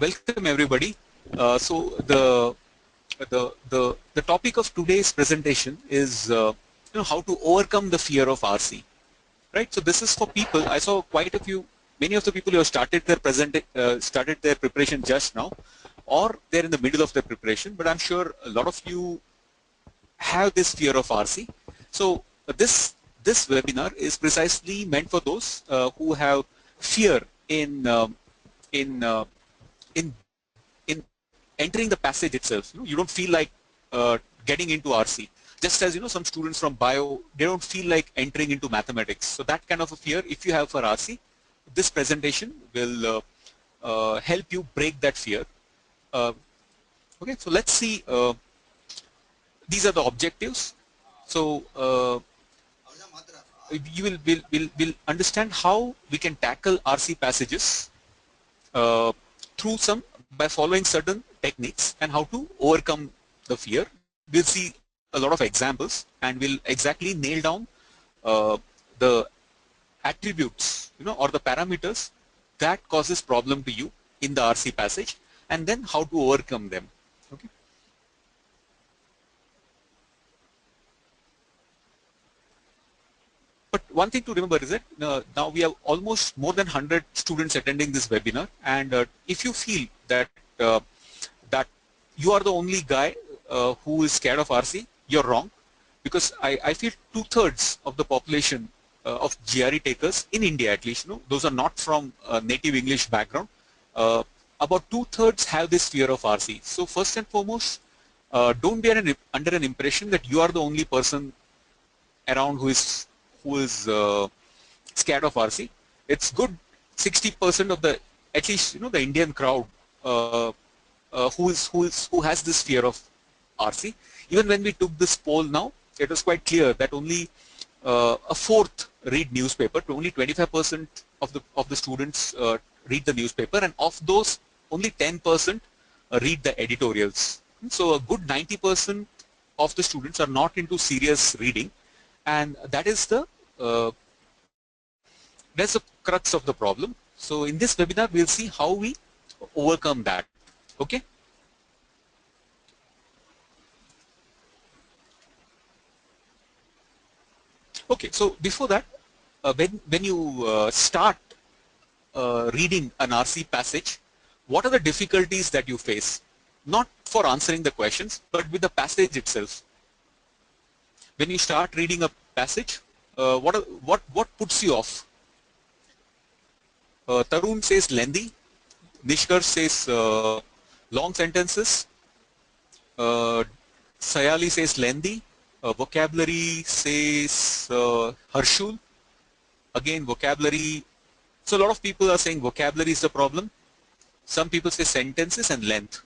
Welcome everybody. So the topic of today's presentation is how to overcome the fear of RC. Right. So this is for people. I saw many of the people who have started their preparation just now, or they're in the middle of their preparation. But I'm sure a lot of you have this fear of RC. So this webinar is precisely meant for those who have fear in entering the passage itself. You don't feel like getting into RC. Just as some students from bio, they don't feel like entering into mathematics. So that kind of a fear, if you have for RC, this presentation will help you break that fear. Okay, so let's see. These are the objectives. So you will understand how we can tackle RC passages by following certain techniques and how to overcome the fear. We'll see a lot of examples and we'll exactly nail down the attributes, or the parameters that causes problem to you in the RC passage, and then how to overcome them. Okay. But one thing to remember is that now we have almost more than 100 students attending this webinar, and if you feel that that you are the only guy who is scared of RC, you're wrong, because I feel 2/3 of the population of GRE takers in India, at least, those are not from native English background. About 2/3 have this fear of RC. So first and foremost, don't be under an impression that you are the only person around who is scared of RC. It's good 60% of at least the Indian crowd who has this fear of RC. Even when we took this poll now, it was quite clear that only a fourth read newspaper. Only 25% of the students read the newspaper, and of those, only 10% read the editorials. So a good 90% of the students are not into serious reading, and that is that's the crux of the problem. So in this webinar, we'll see how we overcome that. Okay. Okay. So before that, when you start reading an RC passage, what are the difficulties that you face? Not for answering the questions, but with the passage itself. When you start reading a passage, what puts you off? Tarun says lengthy. Nishkar says long sentences. Sayali says lengthy. Vocabulary says Harshul. Again, vocabulary. So a lot of people are saying vocabulary is the problem. Some people say sentences and length.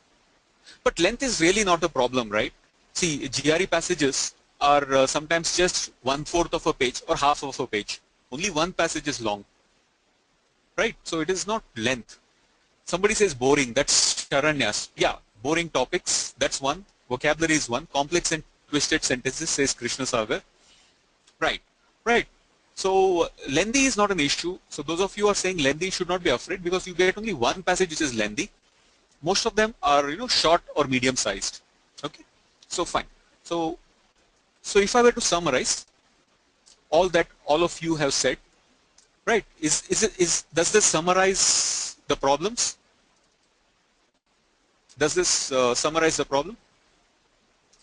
But length is really not a problem, right? See, GRE passages are sometimes just 1/4 of a page or half of a page. Only one passage is long, right? So it is not length. Somebody says boring, that's Sharanyas. Yeah, boring topics, that's one. Vocabulary is one. Complex and twisted sentences, says Krishna Sagar. Right, right. So lengthy is not an issue. So those of you who are saying lengthy should not be afraid, because you get only one passage which is lengthy. Most of them are short or medium sized. Okay, so fine. So if I were to summarize all that all of you have said, right? Does this summarize the problems? Does this summarize the problem?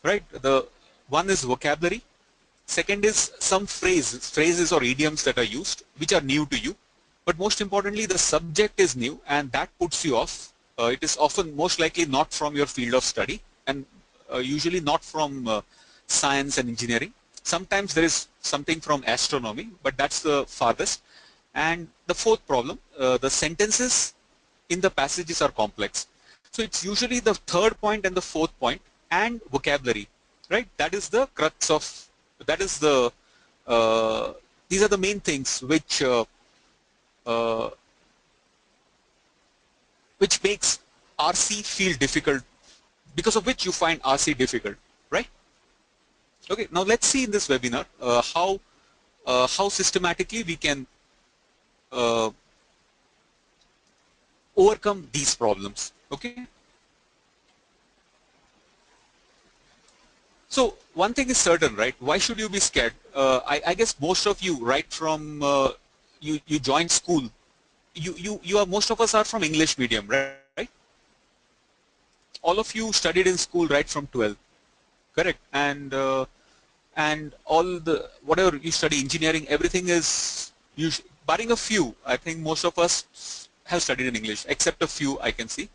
Right. The one is vocabulary. Second is some phrases or idioms that are used, which are new to you. But most importantly, the subject is new, and that puts you off. It is often most likely not from your field of study, and usually not from science and engineering. Sometimes there is something from astronomy, but that's the farthest. And the fourth problem, the sentences in the passages are complex. So it's usually the third point and the fourth point, and vocabulary, right? That is the crux of, these are the main things which makes RC feel difficult, because of which you find RC difficult, right? Okay, now let's see in this webinar how systematically we can overcome these problems. Okay. So one thing is certain, right? Why should you be scared? I guess most of you, right from you joined school, you are most of us are from English medium, right? All of you studied in school right from 12, correct? And all the whatever you study, engineering, everything is barring a few. I think most of us have studied in English, except a few I can see.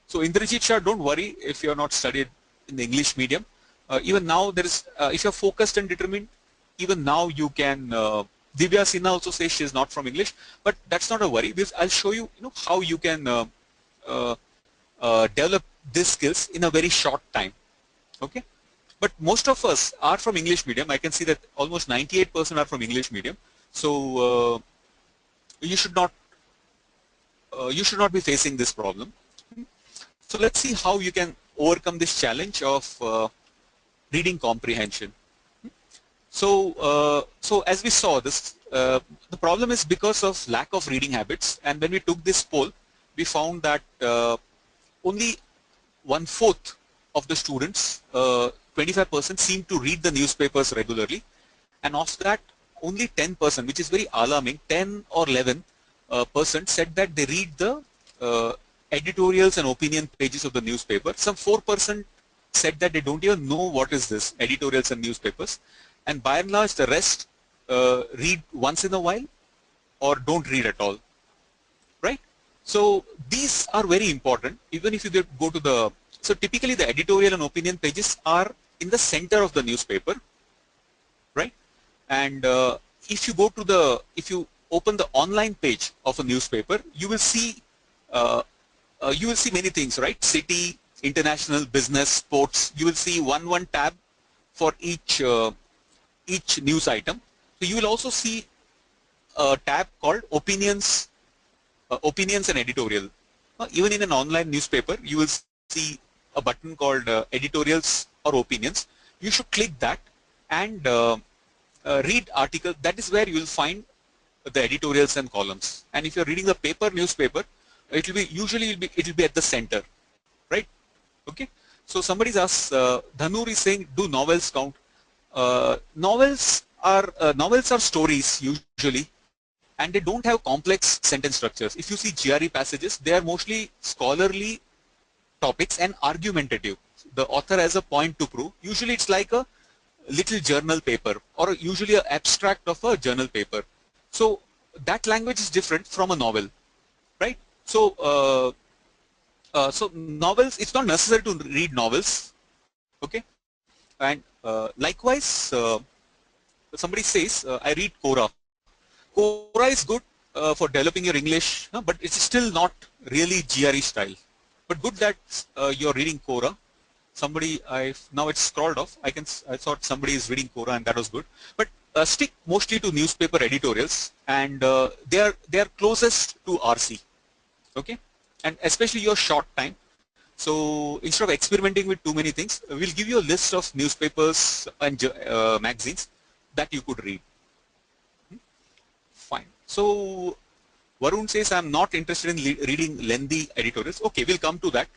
So Indrajit Shah, don't worry if you are not studied in the English medium. Even now there is, if you are focused and determined, even now you can. Divya Sinha also says she is not from English, but that's not a worry because I'll show you, how you can uh, develop these skills in a very short time. Okay, but most of us are from English medium. I can see that almost 98% are from English medium. So you should not be facing this problem. So let's see how you can overcome this challenge of reading comprehension. So as we saw this, the problem is because of lack of reading habits. And when we took this poll, we found that only 1/4 of the students, 25%, seem to read the newspapers regularly, and of that, only 10%, which is very alarming, 10 or 11% said that they read the editorials and opinion pages of the newspaper. Some 4% said that they don't even know what is this, editorials and newspapers, and by and large, the rest read once in a while or don't read at all, right? So these are very important. Even if you go to the, so typically the editorial and opinion pages are in the center of the newspaper, right? And if you go to the, if you open the online page of a newspaper, you will see many things, right? City, international, business, sports. You will see one tab for each news item. So you will also see a tab called opinions and editorial. Even in an online newspaper, you will see a button called editorials or opinions. You should click that and read articles. That is where you will find the editorials and columns. And if you're reading the newspaper, it will be usually it will be at the center, right? Okay. So somebody's asked, Dhanur is saying, do novels count? Novels are stories usually, and they don't have complex sentence structures. If you see GRE passages, they are mostly scholarly topics and argumentative. The author has a point to prove. Usually it's like a little journal paper or usually an abstract of a journal paper. So that language is different from a novel, right? So so novels, it's not necessary to read novels, okay? And likewise, somebody says, I read Quora. Quora is good for developing your English, but it's still not really GRE style. But good that you're reading Quora. Somebody, now it's scrolled off. I thought somebody is reading Quora, and that was good. But stick mostly to newspaper editorials, and they are closest to RC, okay? And especially your short time. So instead of experimenting with too many things, we'll give you a list of newspapers and magazines that you could read. Fine. So Varun says, I'm not interested in reading lengthy editorials. Okay, we'll come to that.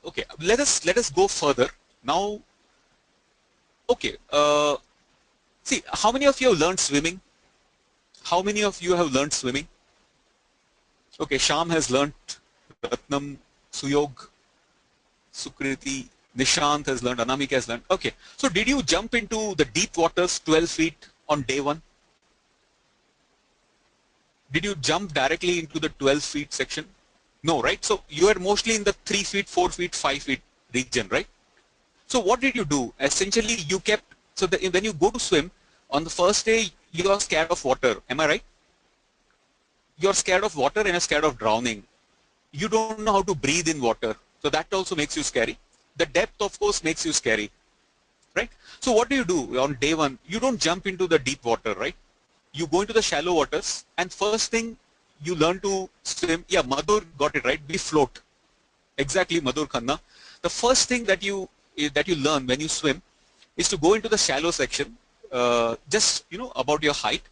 Okay, let us go further now. Okay, see, how many of you have learned swimming? How many of you have learned swimming? Okay, Sham has learned, Ratnam, Suyog, Sukriti, Nishant has learned, Anamika has learned. Okay, so did you jump into the deep waters 12 feet on day one? Did you jump directly into the 12 feet section? No, right? So you are mostly in the 3 feet, 4 feet, 5 feet region, right? So what did you do? Essentially, you kept, so when you go to swim, on the first day, you are scared of water. Am I right? You're scared of water and you're scared of drowning. You don't know how to breathe in water. So that also makes you scary. The depth, of course, makes you scary, right? So what do you do on day one? You don't jump into the deep water, right? You go into the shallow waters, and first thing you learn to swim. Yeah, Madhur got it right. We float. Exactly, Madhur Khanna. The first thing that you learn when you swim is to go into the shallow section, just about your height,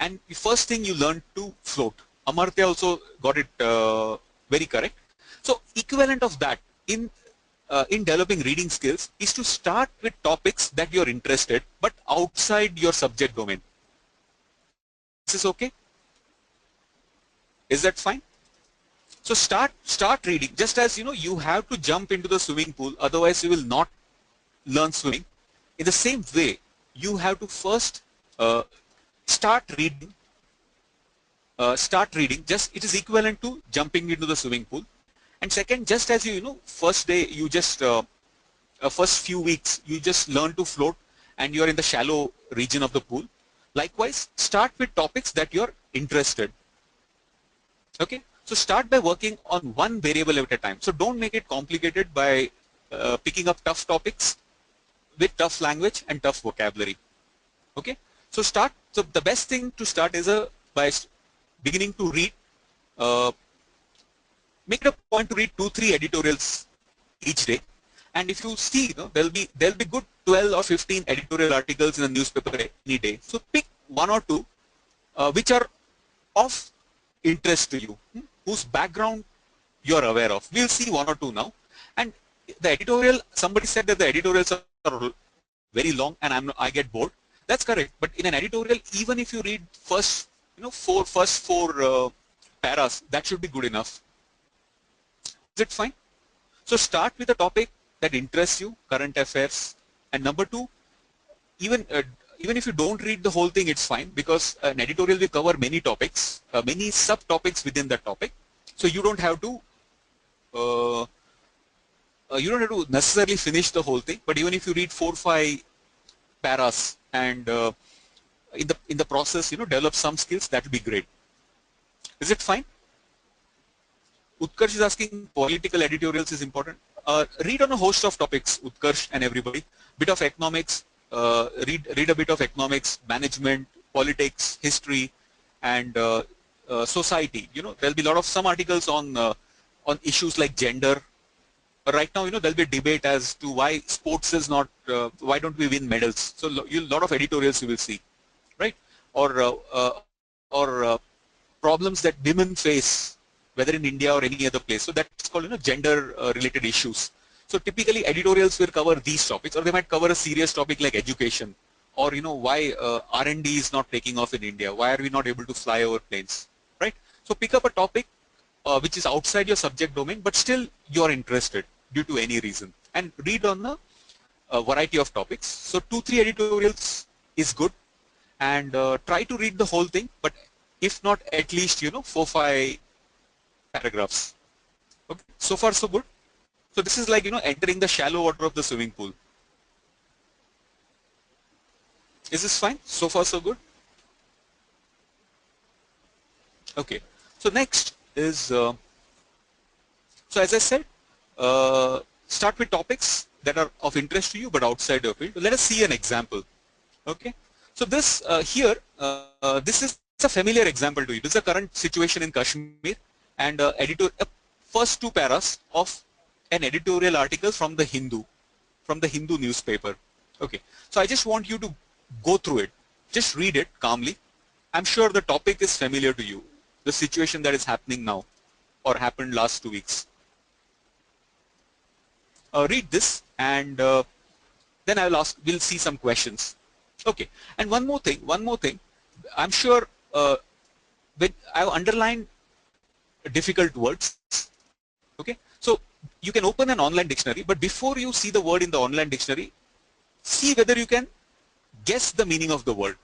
and the first thing you learn to float. Amartya also got it Very correct. So equivalent of that in developing reading skills is to start with topics that you're interested but outside your subject domain. This is okay? Is that fine? So start reading. Just as you have to jump into the swimming pool, otherwise you will not learn swimming. In the same way, you have to first start reading. Just it is equivalent to jumping into the swimming pool. And second, just as first day you just first few weeks you just learn to float and you're in the shallow region of the pool. Likewise, start with topics that you're interested. Okay, so start by working on one variable at a time. So don't make it complicated by picking up tough topics with tough language and tough vocabulary. Okay, so start. So the best thing to start is by beginning to read. Make it a point to read 2-3 editorials each day, and if you see, there'll be good 12 or 15 editorial articles in the newspaper any day. So pick one or two which are of interest to you, whose background you're aware of. We'll see one or two now. And the editorial, somebody said that the editorials are very long and I get bored. That's correct. But in an editorial, even if you read first four paras, that should be good enough. Is it fine? So start with a topic that interests you, current affairs. And number two, even if you don't read the whole thing, it's fine, because an editorial will cover many topics, many subtopics within that topic. So you don't have to necessarily finish the whole thing. But even if you read 4-5 paras and in the process, develop some skills, that will be great. Is it fine? Utkarsh is asking, political editorials is important. Read on a host of topics, Utkarsh and everybody. Bit of economics, read a bit of economics, management, politics, history, and society. There'll be a lot of some articles on issues like gender. But right now, there'll be a debate as to why sports is not, why don't we win medals? So a lot of editorials you will see, right? Or problems that women face, whether in India or any other place. So that's called gender related issues. So typically editorials will cover these topics, or they might cover a serious topic like education, or why R&D is not taking off in India. Why are we not able to fly over planes, right? So pick up a topic which is outside your subject domain, but still you're interested due to any reason, and read on a variety of topics. So 2-3 editorials is good, and try to read the whole thing, but if not, at least 4-5 paragraphs. Okay, so far so good. So this is like entering the shallow water of the swimming pool. Is this fine? So far so good. Okay, so next is so as I said, start with topics that are of interest to you but outside your field. Let us see an example. Okay, so this this is a familiar example to you. This is a current situation in Kashmir, and first 2 paras of an editorial article from the Hindu newspaper. Okay, so I just want you to go through it. Just read it calmly. I'm sure the topic is familiar to you, the situation that is happening now or happened last 2 weeks. Read this, and then we'll see some questions. Okay, and one more thing. I'm sure when I've underlined difficult words. Okay, so you can open an online dictionary, but before you see the word in the online dictionary, see whether you can guess the meaning of the word.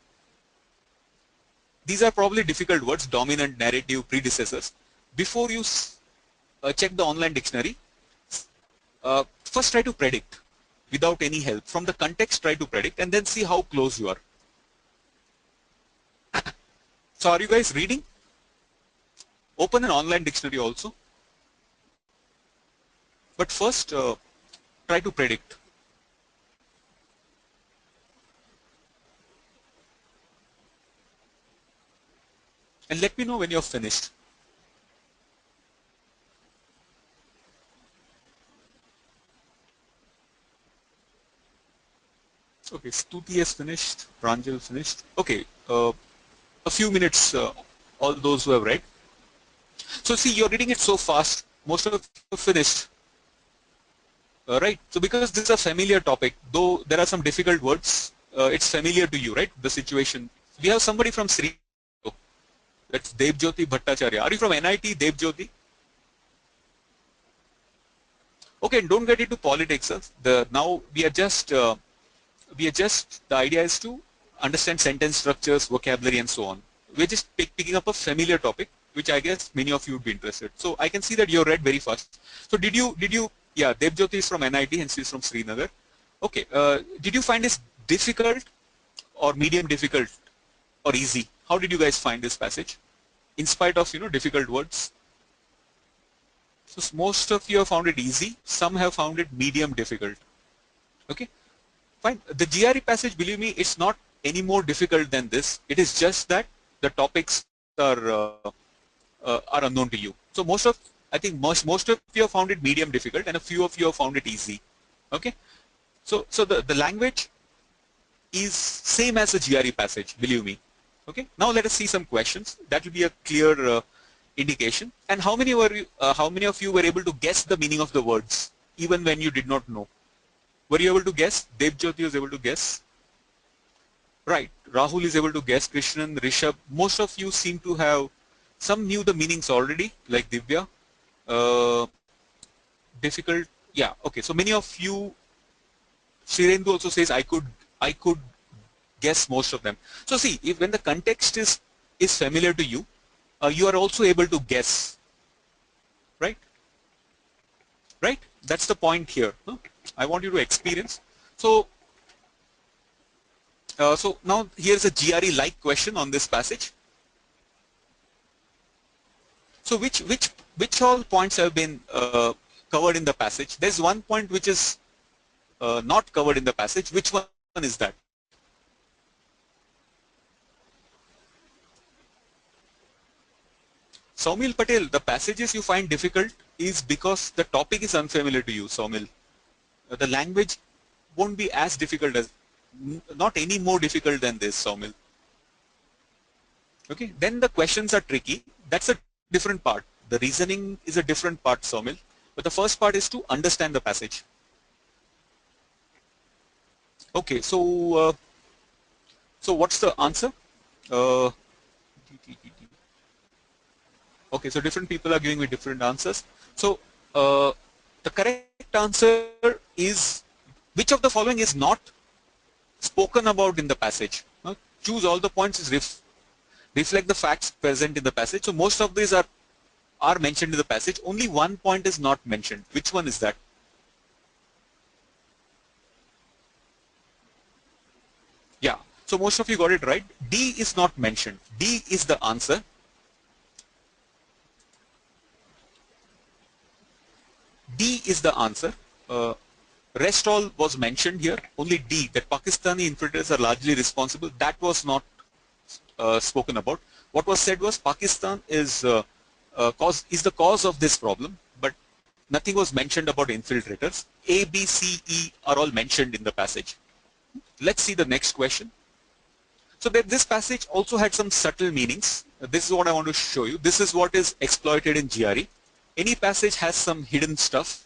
These are probably difficult words: dominant, narrative, predecessors. Before you check the online dictionary, first try to predict without any help. From the context, try to predict, and then see how close you are. So are you guys reading? Open an online dictionary also. But first, try to predict. And let me know when you're finished. Okay, Stuti has finished, Pranjal finished. Okay, a few minutes, all those who have read. So see, you're reading it so fast, most of you finished. Right. So because this is a familiar topic, though there are some difficult words, it's familiar to you, right? The situation. We have somebody from Sri. That's Devjyoti Bhattacharya. Are you from NIT, Devjyoti? Okay, don't get into politics. Sir. Now the idea is to understand sentence structures, vocabulary, and so on. We're just picking up a familiar topic, which I guess many of you would be interested. So I can see that you read very fast. So did you? Yeah, Devjyoti is from NIT, and she's from Srinagar. Okay. Did you find this difficult, or medium difficult, or easy? How did you guys find this passage? In spite of difficult words. So most of you have found it easy. Some have found it medium difficult. Okay. Fine. The GRE passage, believe me, it's not any more difficult than this. It is just that the topics are unknown to you. So I think most of you have found it medium difficult, and a few of you have found it easy. Okay. So the language is same as the GRE passage, believe me. Okay. Now let us see some questions. That will be a clear indication. And how many of you were able to guess the meaning of the words, even when you did not know? Were you able to guess? Devjyoti was able to guess. Right. Rahul is able to guess. Krishnan, Rishabh. Most of you seem to have, some knew the meanings already, like Divya. Difficult. Yeah. Okay. So many of you, Shirendu also says I could guess most of them. So see, when the context is familiar to you, you are also able to guess. Right? Right? That's the point here. Huh? I want you to experience. So now here's a GRE-like question on this passage. So which all points have been covered in the passage? There's one point which is not covered in the passage. Which one is that? Saumil Patel, the passages you find difficult is because the topic is unfamiliar to you, Saumil. The language won't be as difficult as, not any more difficult than this, Saumil. Okay, then the questions are tricky. That's a different part. The reasoning is a different part, Saumil. But the first part is to understand the passage. Okay, so what's the answer? Okay, so different people are giving me different answers. So the correct answer is, which of the following is not spoken about in the passage? Choose all the points reflect the facts present in the passage. So most of these are mentioned in the passage. Only one point is not mentioned. Which one is that? Yeah. So most of you got it right. D is not mentioned. D is the answer. D is the answer. Rest all was mentioned here. Only D, that Pakistani infiltrators are largely responsible, that was not spoken about. What was said was Pakistan is the cause of this problem, but nothing was mentioned about infiltrators. A, B, C, E are all mentioned in the passage. Let's see the next question. So this passage also had some subtle meanings. This is what I want to show you. This is what is exploited in GRE. Any passage has some hidden stuff,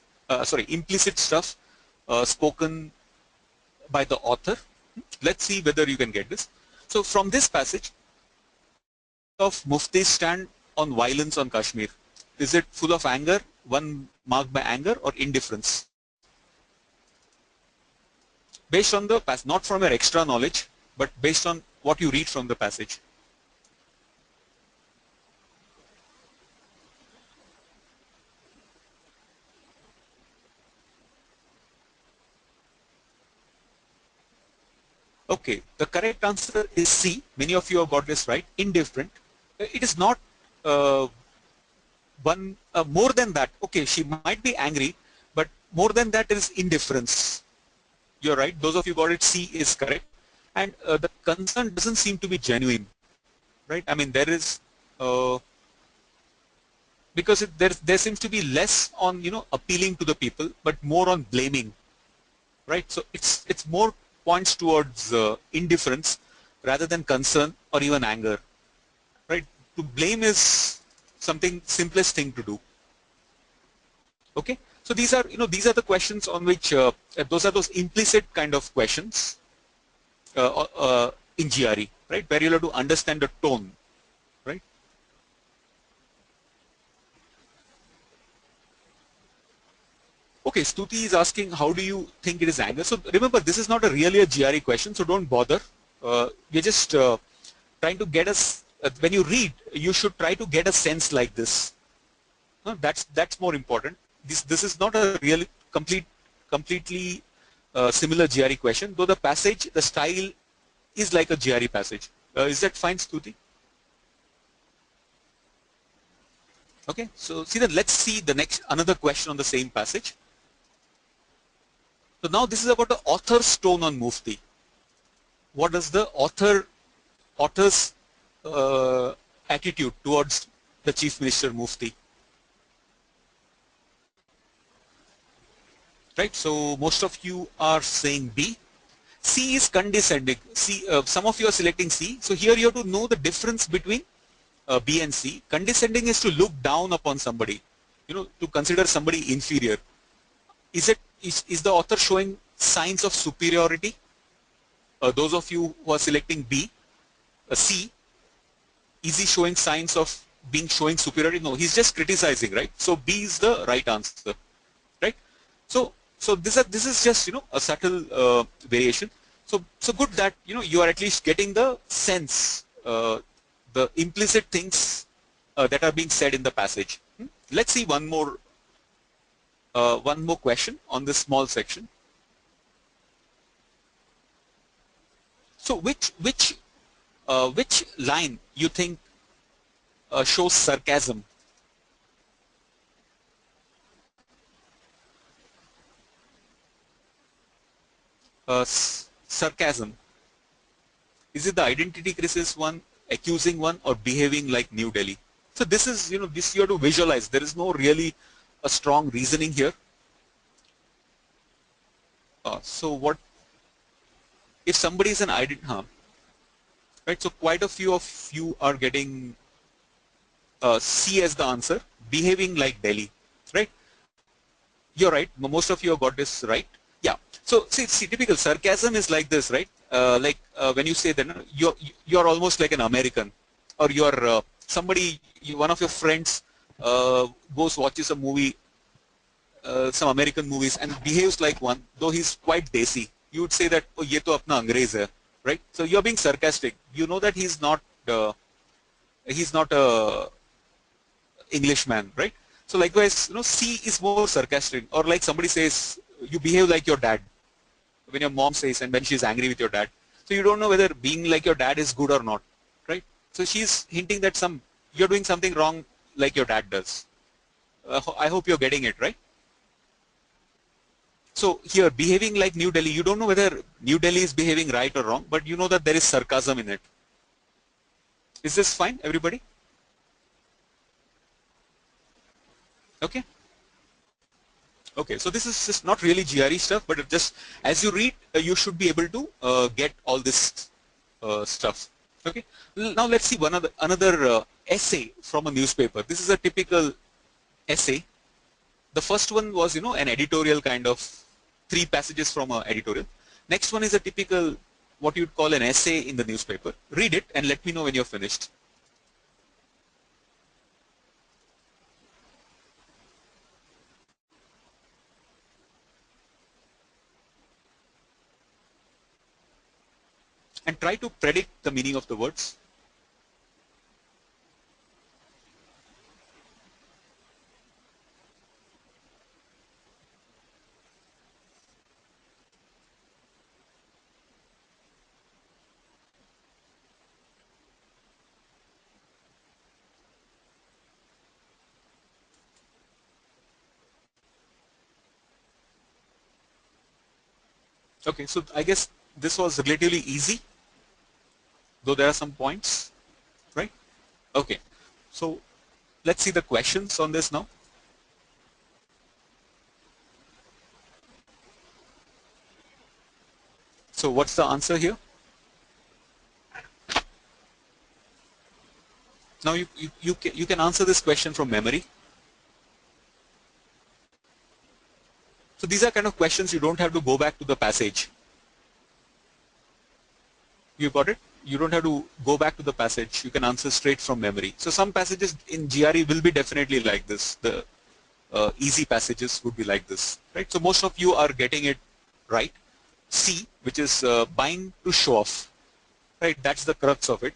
implicit stuff spoken by the author. Let's see whether you can get this. So from this passage of Mufti's stand on violence on Kashmir, is it full of anger, one marked by anger, or indifference? Based on the passage, not from your extra knowledge, but based on what you read from the passage. Okay, the correct answer is C. Many of you have got this right. Indifferent. It is not more than that. Okay, she might be angry, but more than that is indifference. You're right. Those of you got it. C is correct. And the concern doesn't seem to be genuine, right? I mean, there is because there seems to be less on appealing to the people, but more on blaming, right? So it's more points towards indifference rather than concern or even anger, right? To blame is something simplest thing to do. Okay, so these are these are the questions on which those are those implicit kind of questions in GRE, right, where you'll have to understand the tone, right? Okay, Stuti is asking, how do you think it is angle? So remember, this is not really a GRE question, so don't bother. We're just trying to get us, when you read, you should try to get a sense like this. That's more important. This is not a really completely similar GRE question, though the passage, the style is like a GRE passage. Is that fine, Stuti? Okay, so see that, let's see the next, another question on the same passage. So now this is about the author's tone on Mufti. What does the author's attitude towards the Chief Minister Mufti? Right, so most of you are saying B. C is condescending. C, some of you are selecting C. So here you have to know the difference between B and C. Condescending is to look down upon somebody, to consider somebody inferior. Is the author showing signs of superiority? Those of you who are selecting B, C, is he showing signs of showing superiority? No, he's just criticizing, right? So B is the right answer, right? So this is just a subtle variation. So good that you are at least getting the sense, the implicit things that are being said in the passage. Let's see one more question on this small section. So which line you think shows sarcasm? Sarcasm. Is it the identity crisis one, accusing one, or behaving like New Delhi? So this is, this you have to visualize. There is no really a strong reasoning here. So what if somebody is an identity? Right. So quite a few of you are getting C as the answer, behaving like Delhi. Right. You're right. Most of you have got this right. Yeah. So see, typical sarcasm is like this, right? When you say that you're almost like an American, or you're somebody, one of your friends goes watches a movie, some American movies, and behaves like one, though he's quite desi. You would say that, oh, ye to apna Angrez hai, right? So you're being sarcastic. You know that he's not a Englishman, right? So likewise, C is more sarcastic. Or like somebody says, you behave like your dad, when your mom says, and when she's angry with your dad. So you don't know whether being like your dad is good or not, right? So she's hinting that you're doing something wrong like your dad does. I hope you're getting it, right? So here, behaving like New Delhi, you don't know whether New Delhi is behaving right or wrong, but you know that there is sarcasm in it. Is this fine, everybody? Okay. Okay, so this is just not really GRE stuff, but just as you read, you should be able to get all this stuff. Okay. Now let's see another essay from a newspaper. This is a typical essay. The first one was, an editorial kind of 3 passages from an editorial. Next one is a typical, what you'd call an essay in the newspaper. Read it and let me know when you're finished. And try to predict the meaning of the words. Okay, so I guess this was relatively easy, though there are some points, right? Okay, so let's see the questions on this now. So what's the answer here? Now you can answer this question from memory. So these are kind of questions you don't have to go back to the passage. You got it? You don't have to go back to the passage. You can answer straight from memory. So some passages in GRE will be definitely like this. The easy passages would be like this, right? So most of you are getting it right. C, which is buying to show off, right? That's the crux of it.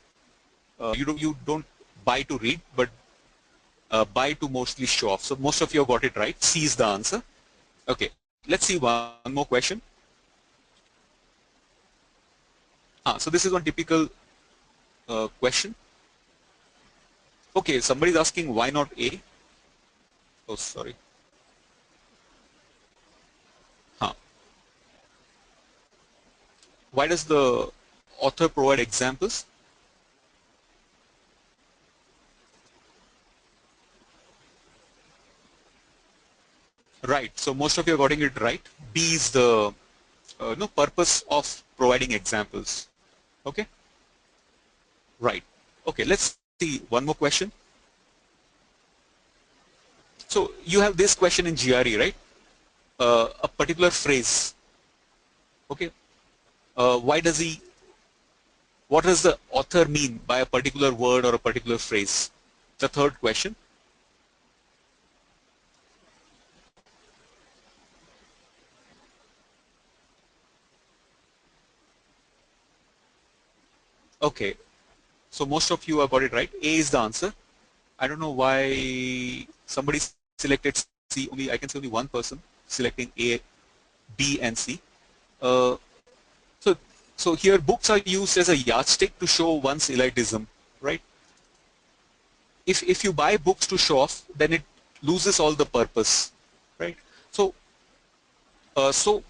You don't buy to read, but buy to mostly show off. So most of you got it right. C is the answer. Okay, let's see one more question. So this is one typical question. Okay, somebody is asking why not A? Oh, sorry. Why does the author provide examples? Right. So most of you are getting it right. B is the purpose of providing examples. Okay. Right. Okay. Let's see one more question. So you have this question in GRE, right? A particular phrase. Okay. What does the author mean by a particular word or a particular phrase? The third question. Okay. So most of you have got it right. A is the answer. I don't know why somebody selected C. Only I can see only one person selecting A, B, and C. So here books are used as a yardstick to show one's elitism, right? If you buy books to show off, then it loses all the purpose, right? So so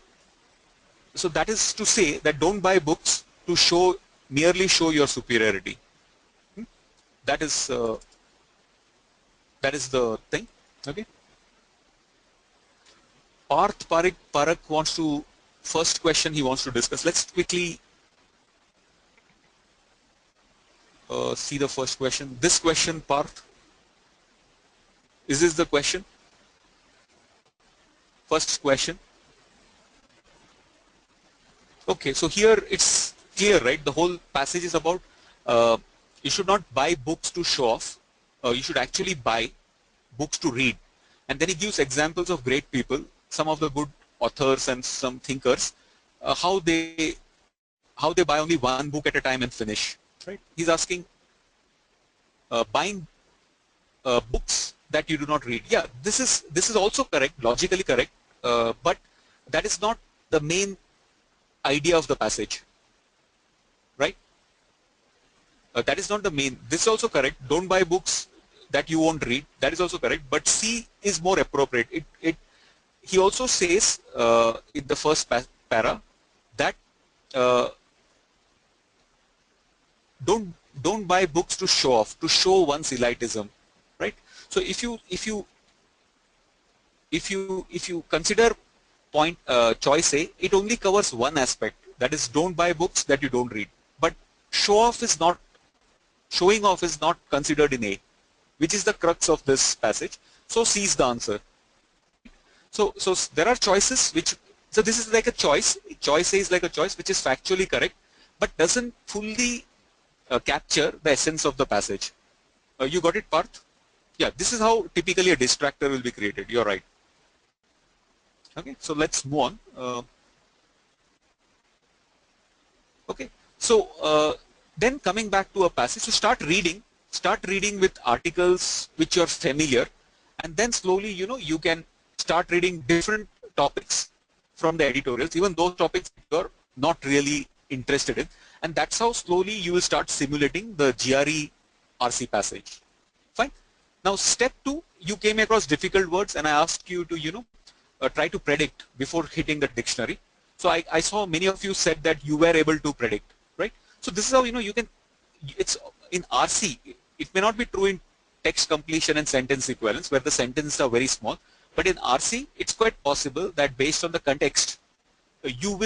that is to say that don't buy books to merely show your superiority. That is the thing. Okay. Parth Parak wants to, first question he wants to discuss. Let's quickly see the first question. This question, Parth, is this the question? First question. Okay, so here it's clear, right? The whole passage is about you should not buy books to show off. You should actually buy books to read. And then he gives examples of great people, some of the good authors and some thinkers, how they buy only one book at a time and finish. Right? He's asking, buying books that you do not read. Yeah, this is also correct, logically correct, but that is not the main idea of the passage, right? That is not the main. This is also correct. Don't buy books that you won't read. That is also correct. But C is more appropriate. He also says in the first para that don't buy books to show off, to show one's elitism, right? So if you consider point choice A, it only covers one aspect, that is don't buy books that you don't read. But showing off is not considered in A, which is the crux of this passage. So C is the answer. So there are choices so this is like a choice. Choice A is like a choice which is factually correct, but doesn't fully capture the essence of the passage. You got it, Parth? Yeah, this is how typically a distractor will be created. You're right. Okay, so let's move on. Okay, so then coming back to a passage, so start reading with articles which you're familiar, and then slowly, you can start reading different topics from the editorials, even those topics you're not really interested in, and that's how slowly you will start simulating the GRE RC passage. Fine. Now step 2, you came across difficult words and I asked you to, try to predict before hitting the dictionary. So I saw many of you said that you were able to predict, right? So this is how, you can, it's in RC, it may not be true in text completion and sentence equivalence where the sentences are very small, but in RC, it's quite possible that based on the context, you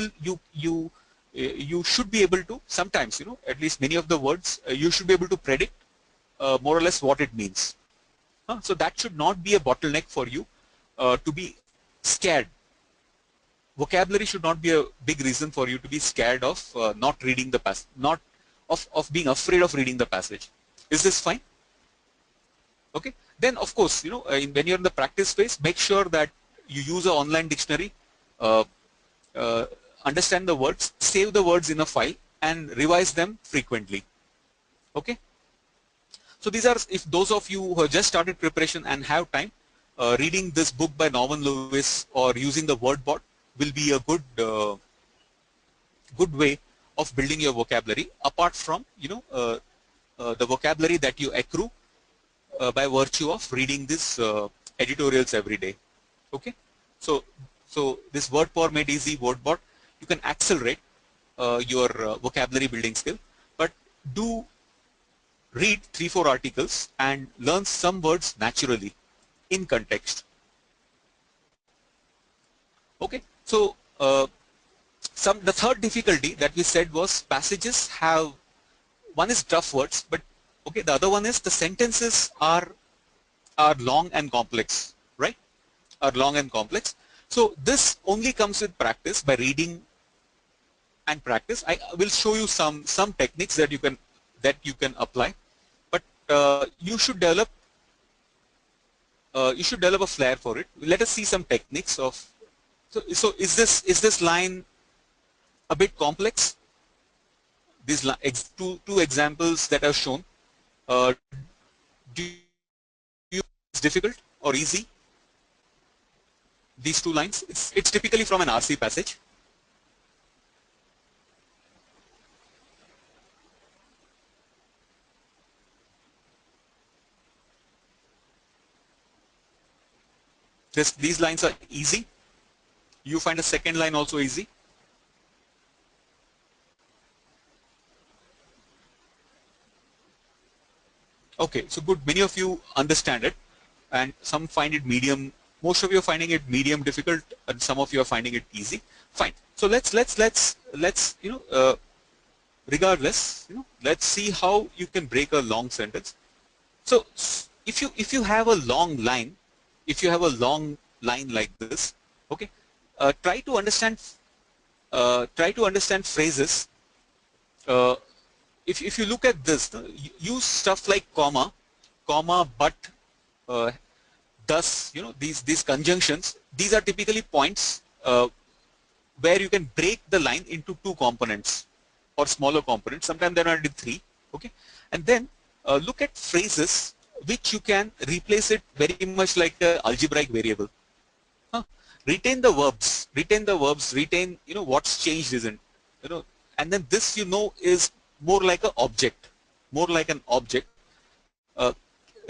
should be able to, sometimes, at least many of the words, you should be able to predict more or less what it means. So that should not be a bottleneck for you to be scared. Vocabulary should not be a big reason for you to be scared of not reading the passage, not of being afraid of reading the passage. Is this fine? Okay. Then of course, when you're in the practice phase, make sure that you use an online dictionary, understand the words, save the words in a file, and revise them frequently. Okay. So these are, if those of you who have just started preparation and have time, reading this book by Norman Lewis or using the word bot will be a good way of building your vocabulary, apart from the vocabulary that you accrue by virtue of reading these editorials every day. Okay, so this word power made easy word bot, you can accelerate your vocabulary building skill, but do read 3-4 articles and learn some words naturally in context. Okay, so the third difficulty that we said was passages have, one is tough words, but okay, the other one is the sentences are long and complex, right? Are long and complex. So this only comes with practice, by reading and practice. I will show you some techniques that you can apply, but you should develop a flair for it. Let us see some techniques of. So is this line a bit complex? These two examples that I've shown. Do you it's difficult or easy? These two lines. It's typically from an RC passage. These lines are easy. You find a second line also easy. Okay, so good. Many of you understand it, and some find it medium. Most of you are finding it medium difficult, and some of you are finding it easy. Fine. So let's regardless, let's see how you can break a long sentence. So if you have a long line, like this, okay, try to understand phrases. If you look at this, use stuff like comma, but, thus, these conjunctions. These are typically points where you can break the line into two components or smaller components. Sometimes there are only three. Okay, and then look at phrases which you can replace it very much like an algebraic variable. Retain the verbs. Retain what's changed isn't. And then this is more like an object.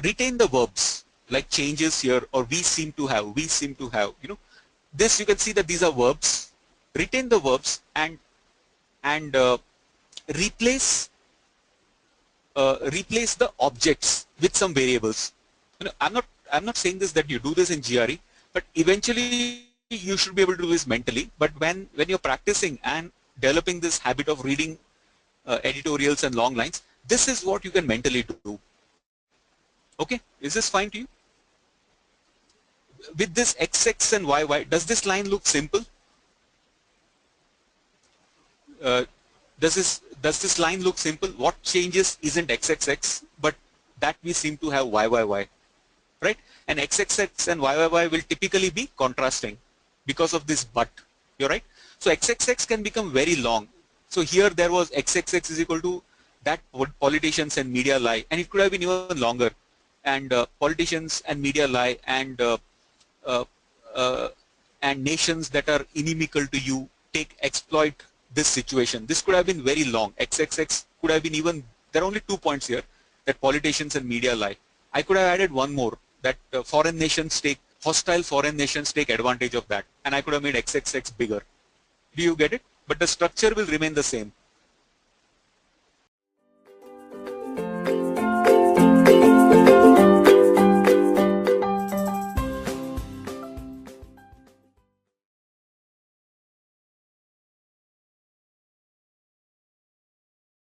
Retain the verbs like changes here, or we seem to have. This you can see that these are verbs. Retain the verbs and replace the objects with some variables. I'm not saying this that you do this in GRE, but eventually you should be able to do this mentally. But when you're practicing and developing this habit of reading editorials and long lines, this is what you can mentally do. Okay, is this fine to you? With this XX and YY, does this line look simple? Does this line look simple? What changes isn't XXX, but that we seem to have YYY, right? And XXX and YYY will typically be contrasting because of this but. You're right. So XXX can become very long. So here there was XXX is equal to that politicians and media lie, and it could have been even longer. And politicians and media lie, and nations that are inimical to you exploit this situation. This could have been very long. XXX could have been even, there are only 2 points here, that politicians and media lie. I could have added one more, that hostile foreign nations take advantage of that, and I could have made XXX bigger. Do you get it? But the structure will remain the same.